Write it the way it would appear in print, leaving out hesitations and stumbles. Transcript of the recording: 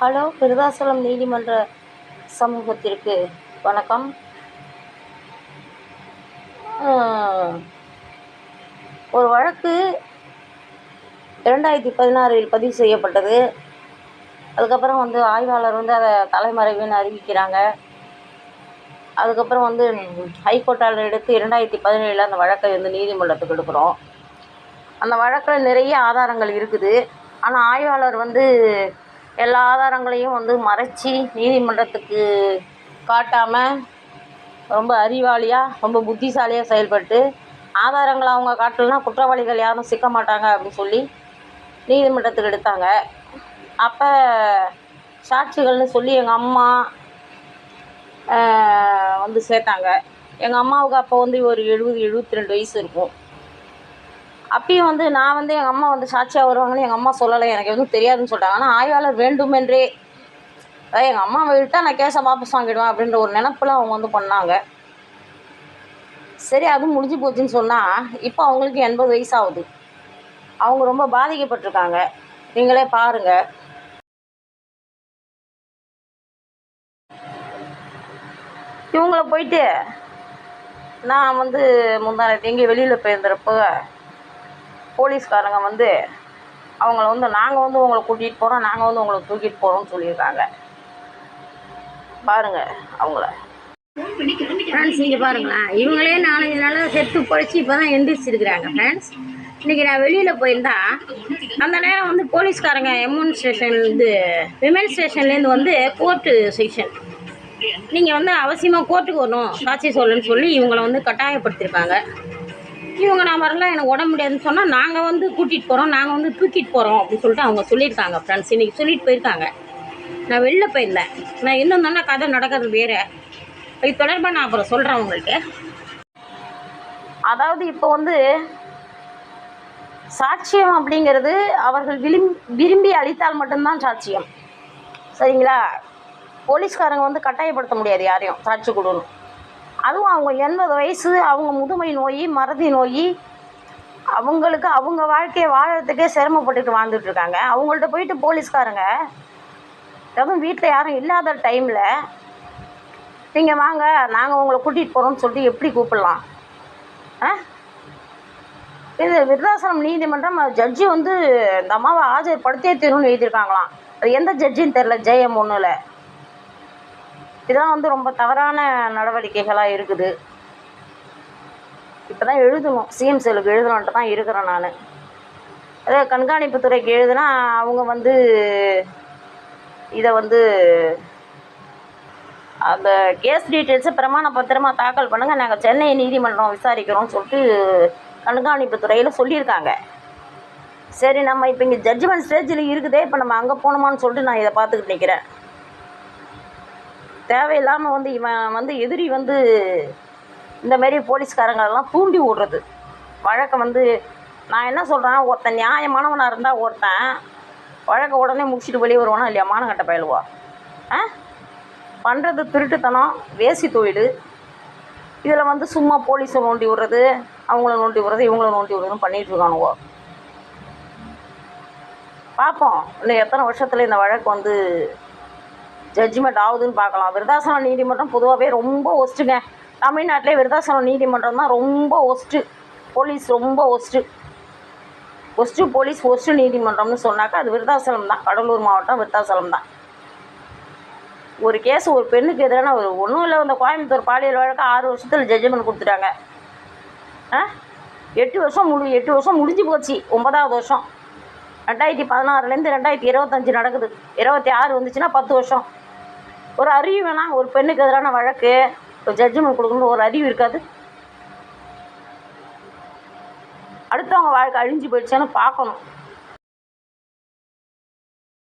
Hello, Virudhachalam நீதிமன்ற சமூகத்திற்கு வணக்கம். ஒரு வழக்கு 2016 பதிவு செய்யப்பட்டது. அதுக்கப்புறம் ஆய்வாளர் அதை தலைமறைவுன்னு அறிவிக்கிறாங்க. அதுக்கப்புறம் ஹைகோர்ட்டால் எடுத்து 2017 அந்த வழக்கை நீதிமன்றத்துக்கு எடுக்கிறோம். அந்த வழக்கில் நிறைய ஆதாரங்கள் இருக்குது. ஆனால் ஆய்வாளர் எல்லா ஆதாரங்களையும் மறைச்சி நீதிமன்றத்துக்கு காட்டாமல் ரொம்ப அறிவாளியாக ரொம்ப புத்திசாலியாக செயல்பட்டு ஆதாரங்களை அவங்க காட்டலைன்னா குற்றவாளிகள் யாரும் சிக்க மாட்டாங்க அப்படின்னு சொல்லி நீதிமன்றத்துக்கு எடுத்தாங்க. அப்போ சாட்சிகள்னு சொல்லி எங்கள் அம்மா சேர்த்தாங்க. எங்கள் அம்மாவுக்கு அப்போ ஒரு 72 வயசு இருக்கும். அப்பயும் நான் எங்கள் அம்மா சாட்சியாக வருவாங்கன்னு எங்கள் அம்மா சொல்லலை, எனக்கு எதுவும் தெரியாதுன்னு சொல்லிட்டாங்க. ஆனால் ஆய்வாளர் வேண்டுமென்றே எங்கள் அம்மாவை விட்டால் நான் கேஸை வாபஸ் வாங்கிடுவேன் அப்படின்ற ஒரு நினப்பில் அவங்க பண்ணாங்க. சரி, அதுவும் முடிஞ்சு போச்சுன்னு சொன்னால் இப்போ அவங்களுக்கு 80 வயசு ஆகுது. அவங்க ரொம்ப பாதிக்கப்பட்டிருக்காங்க. நீங்களே பாருங்கள். இவங்கள போயிட்டு நான் முந்தானத்து எங்கே வெளியில் போயிருந்தப்போ போலீஸ்காரங்க அவங்கள நாங்கள் உங்களை கூட்டிகிட்டு போகிறோம், நாங்கள் உங்களை தூக்கிட்டு போகிறோம்னு சொல்லியிருக்காங்க. பாருங்கள் அவங்கள. ஃப்ரெண்ட்ஸ், இங்கே பாருங்களேன். இவங்களே 4-5 நாளாக செத்து பொழைச்சி இப்போ தான் எந்திரிச்சிருக்கிறாங்க. ஃப்ரெண்ட்ஸ், இன்றைக்கி நான் வெளியில் போயிருந்தா அந்த நேரம் போலீஸ்காரங்க M1 ஸ்டேஷன்லேருந்து விமென் ஸ்டேஷன்லேருந்து கோர்ட்டு செக்ஷன் நீங்கள் அவசியமாக கோர்ட்டுக்கு வரணும் சாட்சி சொல்லுன்னு சொல்லி இவங்களை கட்டாயப்படுத்தியிருக்காங்க. இவங்க நான் வரல, எனக்கு உடம்பு முடியாதுன்னு சொன்னால் நாங்கள் கூட்டிகிட்டு போகிறோம், நாங்கள் தூக்கிட்டு போகிறோம் அப்படின்னு சொல்லிட்டு அவங்க சொல்லியிருக்காங்க. ஃப்ரெண்ட்ஸ், இன்றைக்கி சொல்லிட்டு போயிருக்காங்க. நான் வெளில போயிருந்தேன். நான் இன்னும் தானே கதை நடக்கிறது வேறு. இது தொடர்பாக நான் அப்புறம் சொல்கிறேன் உங்களுக்கு. அதாவது இப்போ சாட்சியம் அப்படிங்கிறது அவர்கள் விரும்பி அளித்தால் மட்டும்தான் சாட்சியம். சரிங்களா? போலீஸ்காரங்க கட்டாயப்படுத்த முடியாது யாரையும் சாட்சி கொடுக்கணும். அதுவும் அவங்க 80 வயசு, அவங்க முதுமை நோய், மறதி நோய், அவங்களுக்கு அவங்க வாழ்க்கையை வாழறதுக்கே சிரமப்பட்டுட்டு வாழ்ந்துட்டுருக்காங்க. அவங்கள்ட்ட போயிட்டு போலீஸ்காரங்க அதுவும் வீட்டில் யாரும் இல்லாத டைமில் நீங்கள் வாங்க நாங்கள் உங்களை கூட்டிகிட்டு போகிறோம்னு சொல்லிட்டு எப்படி கூப்பிடலாம்? இது விருதாசலம் நீதிமன்றம் ஜட்ஜி இந்த அம்மாவை ஆஜர்படுத்தியே தீர்வுன்னு எழுதியிருக்காங்களாம். அது எந்த ஜட்ஜின்னு தெரில, JM 1ல். இதெல்லாம் ரொம்ப தவறான நடவடிக்கைகளாக இருக்குது. இப்போ தான் எழுதணும், CM செல்லுக்கு எழுதணுன்ட்டு தான் இருக்கிறேன் நான். அதே கண்காணிப்புத்துறைக்கு எழுதுனா அவங்க இதை அந்த கேஸ் டீட்டெயில்ஸை பிரமாண பத்திரமாக தாக்கல் பண்ணுங்கள், நாங்கள் சென்னை நீதிமன்றம் விசாரிக்கிறோம்னு சொல்லிட்டு கண்காணிப்புத்துறையில் சொல்லியிருக்காங்க. சரி, நம்ம இப்போ இங்கே ஜட்ஜ்மெண்ட் ஸ்டேஜில் இருக்குதே, இப்போ நம்ம அங்கே போகணுமான்னு சொல்லிட்டு நான் இதை பார்த்துக்கிட்டு நிற்கிறேன். தேவையில்லாமல் இவன் எதிரி இந்தமாரி போலீஸ்காரங்களெல்லாம் தூண்டி விடுறது வழக்கை நான் என்ன சொல்கிறேன், ஒருத்தன் நியாயமானவனாக இருந்தால் ஒருத்தன் வழக்கை உடனே முடிச்சுட்டு வெளியே வருவானா இல்லையா? மானங்கட்ட பயிலுவா. பண்ணுறது திருட்டுத்தனம், வேசி தொழில். இதில் சும்மா போலீஸை நோண்டி விடுறது, அவங்கள நோண்டி விடுறது, இவங்கள நோண்டி விடுறதுன்னு பண்ணிகிட்டு இருக்கானுவோ. பார்ப்போம் இன்னும் எத்தனை வருஷத்தில் இந்த வழக்கு ஜட்ஜ்மெண்ட் ஆகுதுன்னு பார்க்கலாம். விருதாசலம் நீதிமன்றம் பொதுவாகவே ரொம்ப ஒஸ்ட்டுங்க. தமிழ்நாட்டிலே விருதாசலம் நீதிமன்றம் தான் ரொம்ப ஒஸ்ட்டு. போலீஸ் ரொம்ப ஒஸ்ட்டு. போலீஸ் ஒஸ்ட்டு நீதிமன்றம்னு சொன்னாக்கா அது விருதாசலம் தான். கடலூர் மாவட்டம் விருதாசலம் தான். ஒரு கேஸ் ஒரு பெண்ணுக்கு எதிரான ஒன்றும் இல்லை, இந்த கோயம்புத்தூர் பாலியல் வழக்கு 6 வருஷத்தில் ஜட்ஜ்மெண்ட் கொடுத்துட்டாங்க. 8 வருஷம் முடிஞ்சு போச்சு. 9வது வருஷம் 2016லேருந்து 2025 நடக்குது. 26 வந்துச்சுன்னா 10 வருஷம். ஒரு அறிவு வேணாம், ஒரு பெண்ணுக்கு எதிரான வழக்கு இப்போ ஜட்ஜ்மெண்ட் கொடுக்கணும்னு ஒரு அறிவு இருக்காது. அடுத்தவங்க வாழ்க்கை அழிஞ்சு போயிடுச்சான்னு பார்க்கணும்.